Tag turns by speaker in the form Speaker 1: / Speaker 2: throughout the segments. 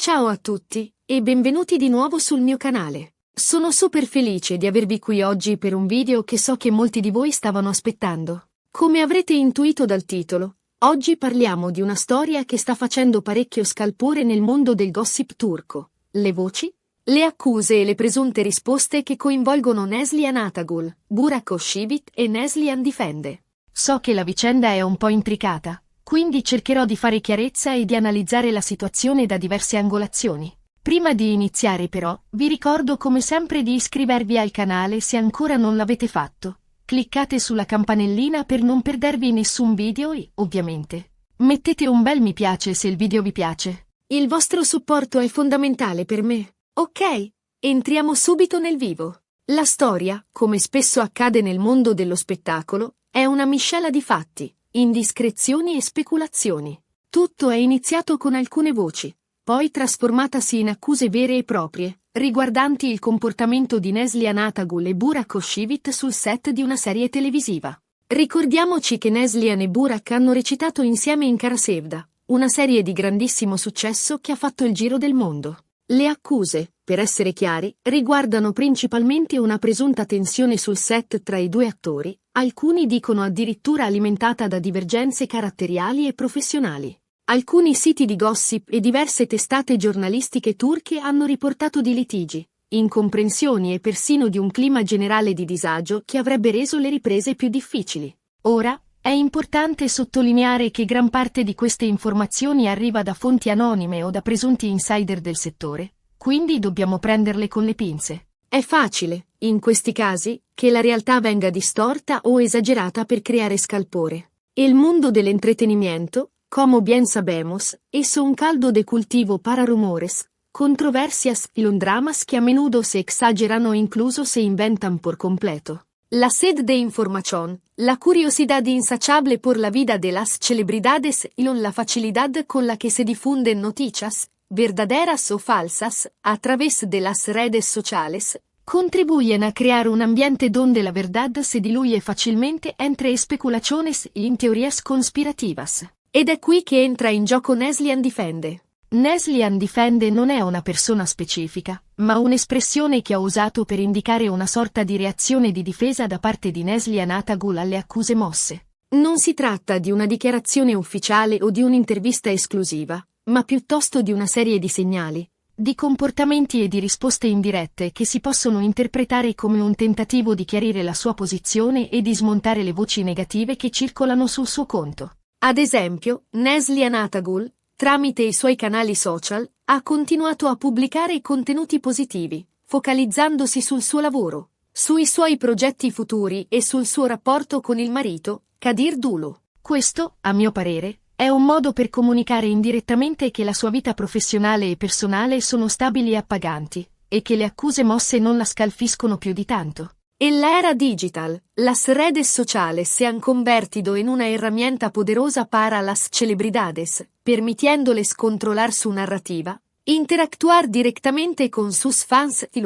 Speaker 1: Ciao a tutti, e benvenuti di nuovo sul mio canale. Sono super felice di avervi qui oggi per un video che so che molti di voi stavano aspettando. Come avrete intuito dal titolo, oggi parliamo di una storia che sta facendo parecchio scalpore nel mondo del gossip turco. Le voci, le accuse e le presunte risposte che coinvolgono Neslihan Atagul, Burak Özçivit e Neslihan Difende. So che la vicenda è un po' intricata, quindi cercherò di fare chiarezza e di analizzare la situazione da diverse angolazioni. Prima di iniziare però, vi ricordo come sempre di iscrivervi al canale se ancora non l'avete fatto. Cliccate sulla campanellina per non perdervi nessun video e, ovviamente, mettete un bel mi piace se il video vi piace. Il vostro supporto è fondamentale per me. Ok, entriamo subito nel vivo. La storia, come spesso accade nel mondo dello spettacolo, è una miscela di fatti, indiscrezioni e speculazioni. Tutto è iniziato con alcune voci, poi trasformatasi in accuse vere e proprie, riguardanti il comportamento di Neslihan Atagul e Burak Özçivit sul set di una serie televisiva. Ricordiamoci che Neslihan e Burak hanno recitato insieme in Kara Sevda, una serie di grandissimo successo che ha fatto il giro del mondo. Le accuse, per essere chiari, riguardano principalmente una presunta tensione sul set tra i due attori, alcuni dicono addirittura alimentata da divergenze caratteriali e professionali. Alcuni siti di gossip e diverse testate giornalistiche turche hanno riportato di litigi, incomprensioni e persino di un clima generale di disagio che avrebbe reso le riprese più difficili. Ora, è importante sottolineare che gran parte di queste informazioni arriva da fonti anonime o da presunti insider del settore, quindi dobbiamo prenderle con le pinze. È facile, in questi casi, che la realtà venga distorta o esagerata per creare scalpore. Il mondo dell'entretenimiento, como bien sabemos, es un caldo de cultivo para rumores, controversias y dramas que a menudo se exageran o incluso se inventan por completo. La sed de información, la curiosidad insachable por la vida de las celebridades y la facilidad con la que se difunden noticias, verdaderas o falsas, a través de las redes sociales, contribuyen a crear un ambiente donde la verdad se diluye facilmente entre especulaciones y teorías conspirativas. Ed è qui che entra in gioco Neslihan Difende. Neslihan Difende non è una persona specifica, ma un'espressione che ha usato per indicare una sorta di reazione di difesa da parte di Neslihan Atagul alle accuse mosse. Non si tratta di una dichiarazione ufficiale o di un'intervista esclusiva, ma piuttosto di una serie di segnali, di comportamenti e di risposte indirette che si possono interpretare come un tentativo di chiarire la sua posizione e di smontare le voci negative che circolano sul suo conto. Ad esempio, Neslihan Atagul, tramite i suoi canali social, ha continuato a pubblicare contenuti positivi, focalizzandosi sul suo lavoro, sui suoi progetti futuri e sul suo rapporto con il marito, Kadir Dulu. Questo, a mio parere, è un modo per comunicare indirettamente che la sua vita professionale e personale sono stabili e appaganti, e che le accuse mosse non la scalfiscono più di tanto. En la era digital, las redes sociales se han convertido en una herramienta poderosa para las celebridades, permitiéndoles controlar su narrativa, interactuar directamente con sus fans y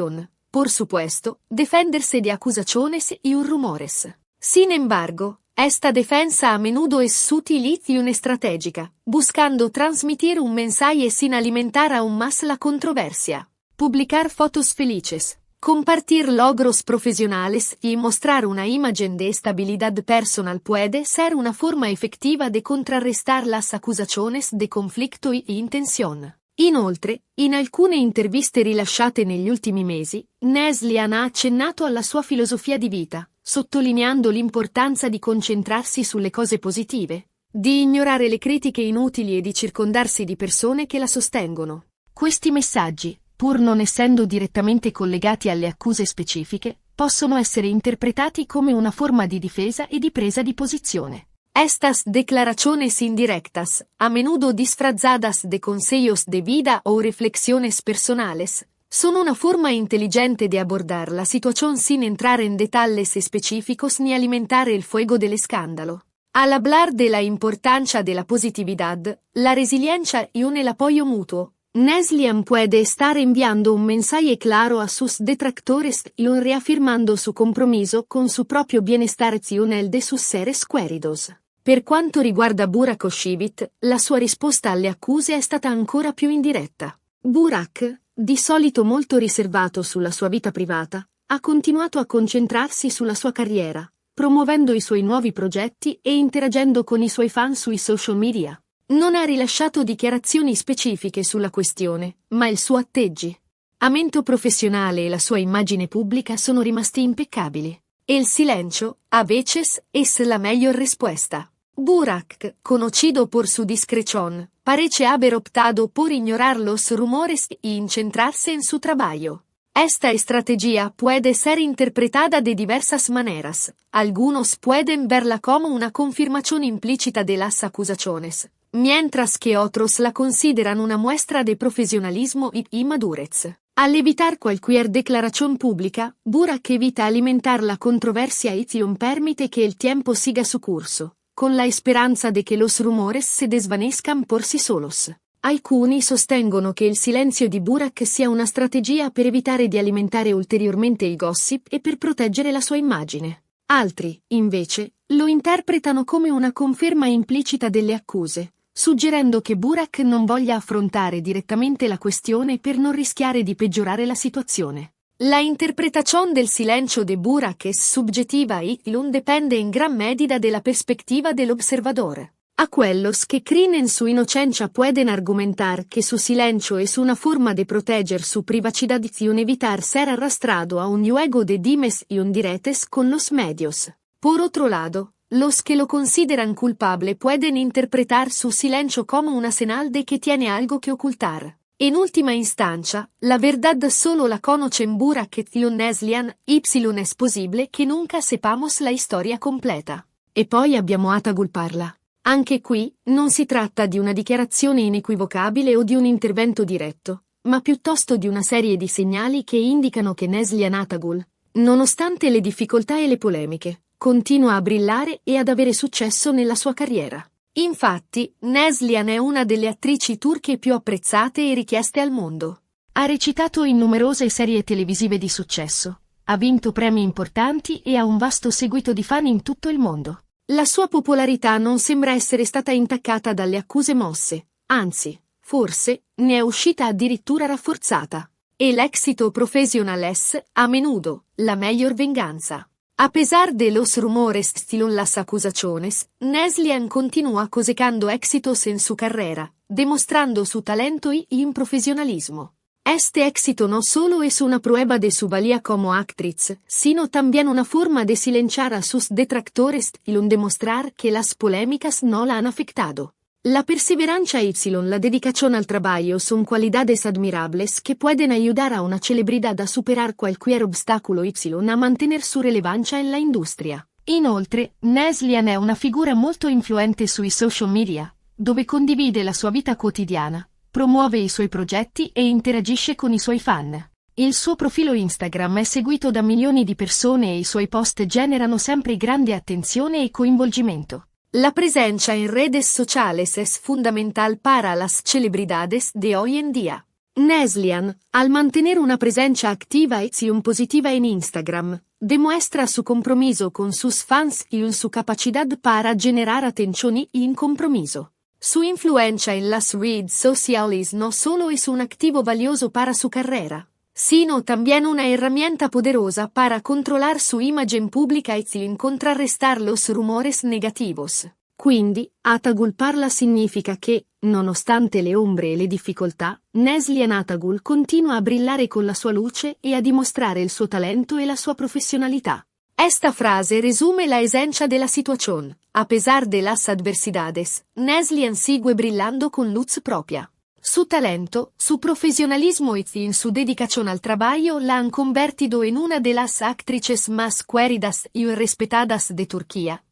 Speaker 1: por supuesto, defenderse de acusaciones y rumores. Sin embargo, esta defensa a menudo es sutil y estratégica, buscando transmitir un mensaje sin alimentar aún más la controversia. Publicar fotos felices. Compartir logros profesionales y mostrar una imagen de estabilidad personal puede ser una forma efectiva de contrarrestar las acusaciones de conflicto y intención. Inoltre, in alcune interviste rilasciate negli ultimi mesi, Neslihan ha accennato alla sua filosofia di vita, sottolineando l'importanza di concentrarsi sulle cose positive, di ignorare le critiche inutili e di circondarsi di persone che la sostengono. Questi messaggi, pur non essendo direttamente collegati alle accuse specifiche, possono essere interpretati come una forma di difesa e di presa di posizione. Estas declaraciones indirectas, a menudo disfrazadas de consejos de vida o reflexiones personales, son una forma inteligente de abordar la situación sin entrar en detalles específicos ni alimentar el fuego del escándalo. Al hablar de la importancia de la positividad, la resiliencia y el apoyo mutuo, Neslihan puede estar enviando un mensaje claro a sus detractores y reafirmando su compromiso con su proprio bienestar y el de sus seres queridos. Per quanto riguarda Burak Özçivit, la sua risposta alle accuse è stata ancora più indiretta. Burak, di solito molto riservato sulla sua vita privata, ha continuato a concentrarsi sulla sua carriera, promuovendo i suoi nuovi progetti e interagendo con i suoi fan sui social media. Non ha rilasciato dichiarazioni specifiche sulla questione, ma il suo atteggiamento professionale e la sua immagine pubblica sono rimasti impeccabili. El silencio, a veces, es la mejor respuesta. Burak, conocido por su discreción, parece haber optado por ignorar los rumores y centrarse en su trabajo. Esta estrategia puede ser interpretada de diversas maneras. Algunos pueden verla como una confirmación implícita de las acusaciones, mientras que otros la consideran una muestra de profesionalismo y madurez. Al evitar cualquier declaración pública, Burak evita alimentar la controversia y permite que el tiempo siga su curso, con la speranza de que los rumores se desvanezcan por sí solos. Alcuni sostengono che il silenzio di Burak sia una strategia per evitare di alimentare ulteriormente il gossip e per proteggere la sua immagine. Altri, invece, lo interpretano come una conferma implicita delle accuse, suggerendo che Burak non voglia affrontare direttamente la questione per non rischiare di peggiorare la situazione. La interpretación del silencio de Burak es subjetiva y depende en gran medida de la perspectiva del observador. Aquellos que creen en su inocencia pueden argumentar que su silencio es una forma de proteger su privacidad y evitar ser arrastrado a un juego de dimes y diretes con los medios. Por otro lado, los que lo consideran culpable pueden interpretar su silencio como una señal de que tiene algo que ocultar. En última instancia, la verdad solo la conocen Burak y Neslihan, es posible che nunca sepamos la storia completa. E poi abbiamo Atagul Parla. Anche qui, non si tratta di una dichiarazione inequivocabile o di un intervento diretto, ma piuttosto di una serie di segnali che indicano che Neslihan Atagul, nonostante le difficoltà e le polemiche, continua a brillare e ad avere successo nella sua carriera. Infatti, Neslihan è una delle attrici turche più apprezzate e richieste al mondo. Ha recitato in numerose serie televisive di successo, ha vinto premi importanti e ha un vasto seguito di fan in tutto il mondo. La sua popolarità non sembra essere stata intaccata dalle accuse mosse, anzi, forse, ne è uscita addirittura rafforzata. El éxito profesional es, a menudo, la mejor venganza. A pesar de los rumores las acusaciones, Neslihan continúa cosechando éxitos en su carrera, demostrando su talento y profesionalismo. Este éxito no solo es una prueba de su valía como actriz, sino también una forma de silenciar a sus detractores y demostrar que las polémicas no la han afectado. La perseverancia y la dedicación al trabajo son cualidades admirables que pueden ayudar a una celebridad a superar cualquier obstáculo y a mantener su relevancia en la industria. Inoltre, Neslihan è una figura molto influente sui social media, dove condivide la sua vita quotidiana, promuove i suoi progetti e interagisce con i suoi fan. Il suo profilo Instagram è seguito da milioni di persone e i suoi post generano sempre grande attenzione e coinvolgimento. La presencia en redes sociales es fundamental para las celebridades de hoy en día. Neslihan, al mantener una presencia activa y positiva en Instagram, demuestra su compromiso con sus fans y su capacidad para generar atención y compromiso. Su influencia en las redes sociales no solo es un activo valioso para su carrera, sino también una herramienta poderosa para controlar su imagen pública y contrarrestar los rumores negativos. Quindi, Atagul Parla significa che, nonostante le ombre e le difficoltà, Neslihan Atagul continua a brillare con la sua luce e a dimostrare il suo talento e la sua professionalità. Esta frase resume la esencia de la situación. A pesar de las adversidades, Neslihan sigue brillando con luz propia. Su talento, su profesionalismo y su dedicación al trabajo la han convertido en una de las actrices más queridas y respetadas de Turquía.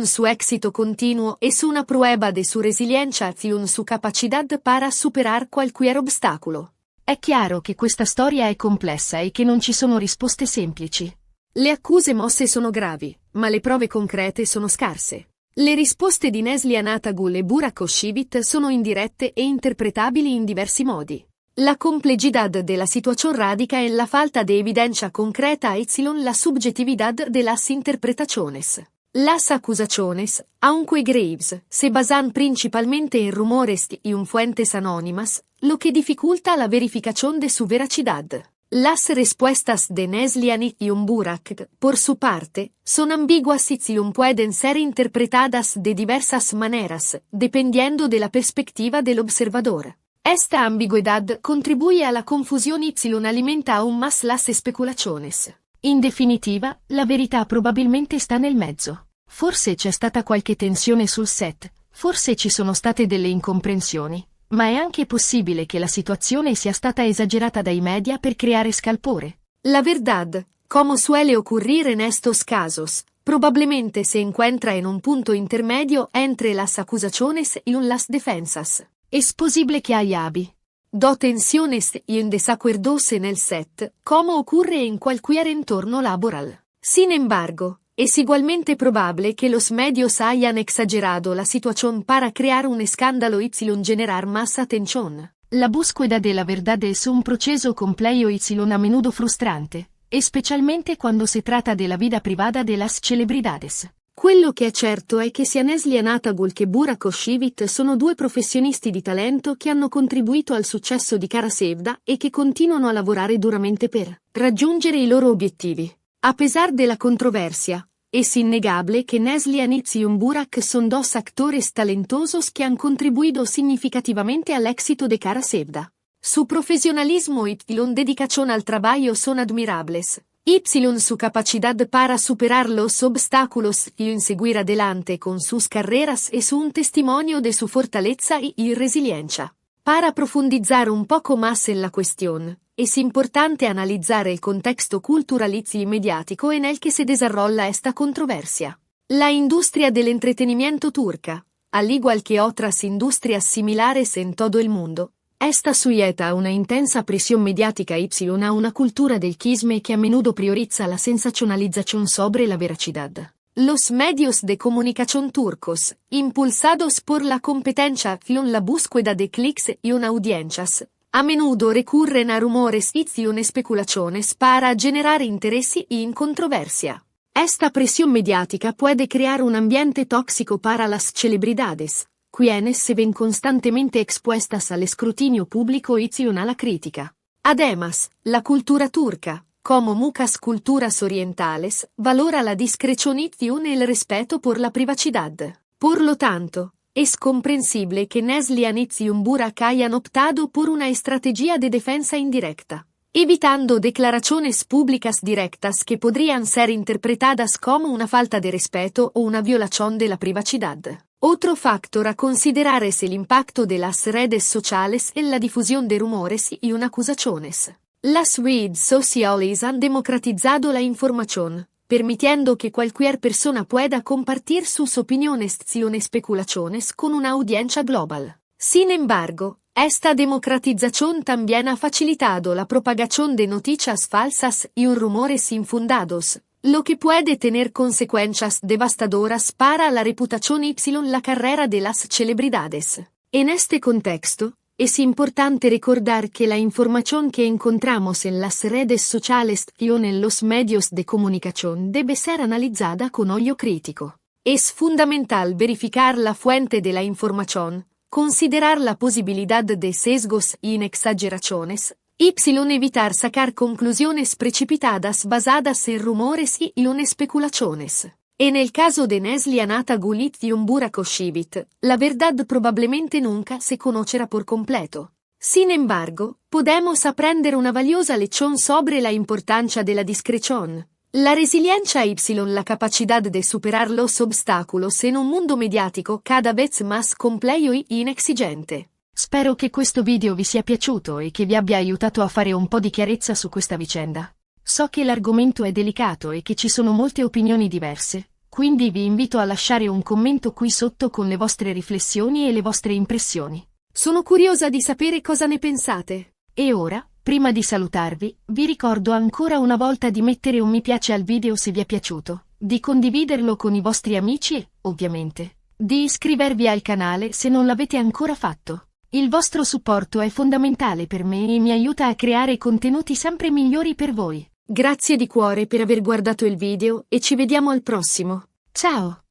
Speaker 1: Su éxito continuo es una prueba de su resiliencia y su capacidad para superar cualquier obstáculo. È chiaro che questa storia è complessa e che non ci sono risposte semplici. Le accuse mosse sono gravi, ma le prove concrete sono scarse. Le risposte di Neslihan Atagul e Burak Özçivit sono indirette e interpretabili in diversi modi. La complejidad de la situación radica en la falta de evidencia concreta y la subjetividad de las interpretaciones. Las acusaciones, aunque graves, se basan principalmente en rumores y fuentes anónimas, lo que dificulta la verificación de su veracidad. Las respuestas de Neslihan y Burak, por su parte, son ambiguas y pueden ser interpretadas de diversas maneras, dependiendo de la perspectiva del observador. Esta ambigüedad contribuye a la confusión y alimenta aún más las especulaciones. In definitiva, la verità probabilmente sta nel mezzo. Forse c'è stata qualche tensione sul set, forse ci sono state delle incomprensioni, ma è anche possibile che la situazione sia stata esagerata dai media per creare scalpore. La verdad, como suele ocurrir en estos casos, probablemente se encuentra en un punto intermedio entre las acusaciones y las defensas. Es posible que haya tensiones y desacuerdos en el set, como ocurre en cualquier entorno laboral. Sin embargo, es igualmente probable que los medios hayan exagerado la situación para crear un escándalo y generar más atención. La búsqueda de la verdad es un proceso complejo y a menudo frustrante, especialmente cuando se trata de la vida privada de las celebridades. Quello che è certo è che sia Neslihan Atagul che Burak Oshivit sono due professionisti di talento che hanno contribuito al successo di Kara Sevda e che continuano a lavorare duramente per raggiungere i loro obiettivi. A pesar de la controversia, es innegable que Neslihan y Burak son dos actores talentosos que han contribuido significativamente al éxito de Kara Sevda. Su profesionalismo y dedicación al trabajo son admirables. Su capacidad para superar los obstáculos y seguir adelante con sus carreras es un testimonio de su fortaleza y resiliencia. Para profundizar un poco más en la cuestión, es importante analizar el contexto cultural y mediático en el que se desarrolla esta controversia. La industria del entretenimiento turca, al igual que otras industrias similares en todo el mundo, está sujeta a una intensa presión mediática y a una cultura del chisme que a menudo prioriza la sensacionalización sobre la veracidad. Los medios de comunicación turcos, impulsados por la competencia con la búsqueda de clics y audiencias, a menudo recurren a rumores y especulaciones para generar interés y controversia. Esta presión mediática puede crear un ambiente tóxico para las celebridades, quienes se ven constantemente expuestas al escrutinio público y a la crítica. Además, la cultura turca, como muchas culturas orientales, valora la discreción y el respeto por la privacidad. Por lo tanto, es comprensible que Neslihan y Burak hayan optado por una estrategia de defensa indirecta, evitando declaraciones públicas directas que podrían ser interpretadas como una falta de respeto o una violación de la privacidad. Otro factor a considerar es el impacto de las redes sociales en la difusión de rumores y acusaciones. Las redes sociales han democratizado la información, permitiendo que cualquier persona pueda compartir sus opiniones y especulaciones con una audiencia global. Sin embargo, esta democratización también ha facilitado la propagación de noticias falsas y rumores infundados, lo que puede tener consecuencias devastadoras para la reputación y la carrera de las celebridades. En este contexto, es importante recordar que la información que encontramos en las redes sociales y en los medios de comunicación debe ser analizada con ojo crítico. Es fundamental verificar la fuente de la información, considerar la posibilidad de sesgos y exageraciones, evitar sacar conclusiones precipitadas basadas en rumores y especulaciones. En el caso de Neslihan Atagul y Burak Oshivit, la verdad probablemente nunca se conocerá por completo. Sin embargo, podemos aprender una valiosa lección sobre la importancia de la discreción, la resiliencia y la capacidad de superar los obstáculos en un mundo mediático cada vez más complejo y inexigente. Spero che questo video vi sia piaciuto e che vi abbia aiutato a fare un po' di chiarezza su questa vicenda. So che l'argomento è delicato e che ci sono molte opinioni diverse, quindi vi invito a lasciare un commento qui sotto con le vostre riflessioni e le vostre impressioni. Sono curiosa di sapere cosa ne pensate. E ora, prima di salutarvi, vi ricordo ancora una volta di mettere un mi piace al video se vi è piaciuto, di condividerlo con i vostri amici e, ovviamente, di iscrivervi al canale se non l'avete ancora fatto. Il vostro supporto è fondamentale per me e mi aiuta a creare contenuti sempre migliori per voi. Grazie di cuore per aver guardato il video e ci vediamo al prossimo. Ciao!